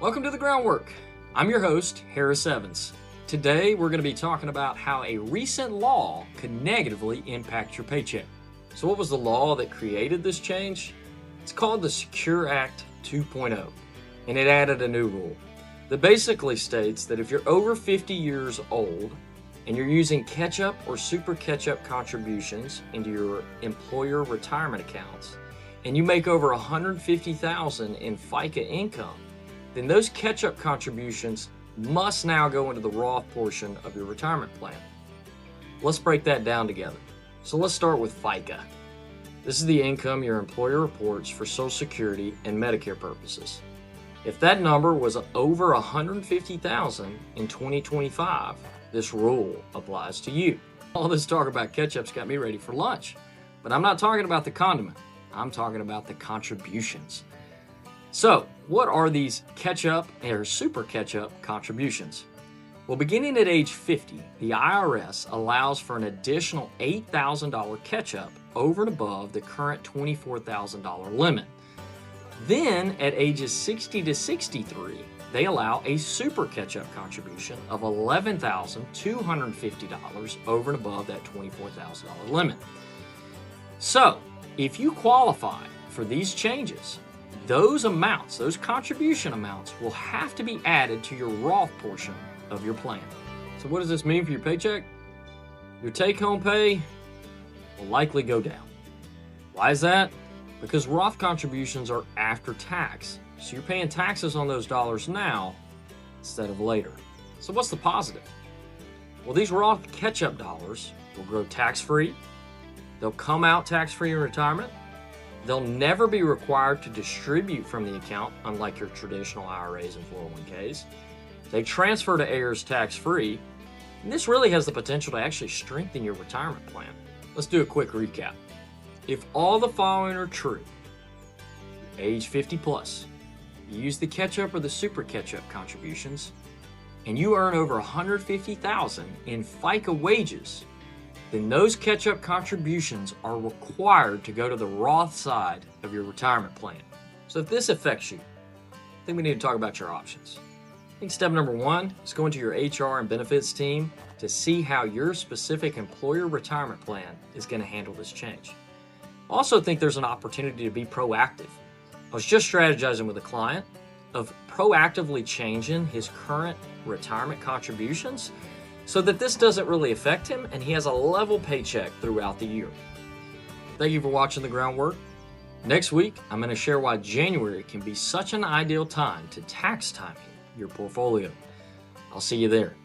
Welcome to The Groundwork. I'm your host, Harris Evans. Today, we're going to be talking about how a recent law could negatively impact your paycheck. So what was the law that created this change? It's called the Secure Act 2.0, and it added a new rule that basically states that if you're over 50 years old and you're using catch-up or super catch-up contributions into your employer retirement accounts, and you make over $150,000 in FICA income, then those catch-up contributions must now go into the Roth portion of your retirement plan. Let's break that down together. So let's start with FICA. This is the income your employer reports for Social Security and Medicare purposes. If that number was over $150,000 in 2025, this rule applies to you. All this talk about catch-ups got me ready for lunch, but I'm not talking about the condiment. I'm talking about the contributions. So, what are these catch-up or super catch-up contributions? Well, beginning at age 50, the IRS allows for an additional $8,000 catch-up over and above the current $24,000 limit. Then, at ages 60 to 63, they allow a super catch-up contribution of $11,250 over and above that $24,000 limit. So, if you qualify for these changes, those amounts, those contribution amounts, will have to be added to your Roth portion of your plan. So what does this mean for your paycheck? Your take-home pay will likely go down. Why is that? Because Roth contributions are after tax. So you're paying taxes on those dollars now instead of later. So what's the positive? Well, these Roth catch-up dollars will grow tax-free. They'll come out tax-free in retirement. They'll never be required to distribute from the account, unlike your traditional IRAs and 401ks. They transfer to heirs tax-free, and this really has the potential to actually strengthen your retirement plan. Let's do a quick recap. If all the following are true, you're age 50 plus, you use the catch-up or the super catch-up contributions, and you earn over $150,000 in FICA wages, then those catch-up contributions are required to go to the Roth side of your retirement plan. So if this affects you, I think we need to talk about your options. I think step number one is going to your HR and benefits team to see how your specific employer retirement plan is going to handle this change. I also think there's an opportunity to be proactive. I was just strategizing with a client of proactively changing his current retirement contributions so that this doesn't really affect him and he has a level paycheck throughout the year. Thank you for watching The Groundwork. Next week, I'm going to share why January can be such an ideal time to tax timing your portfolio. I'll see you there.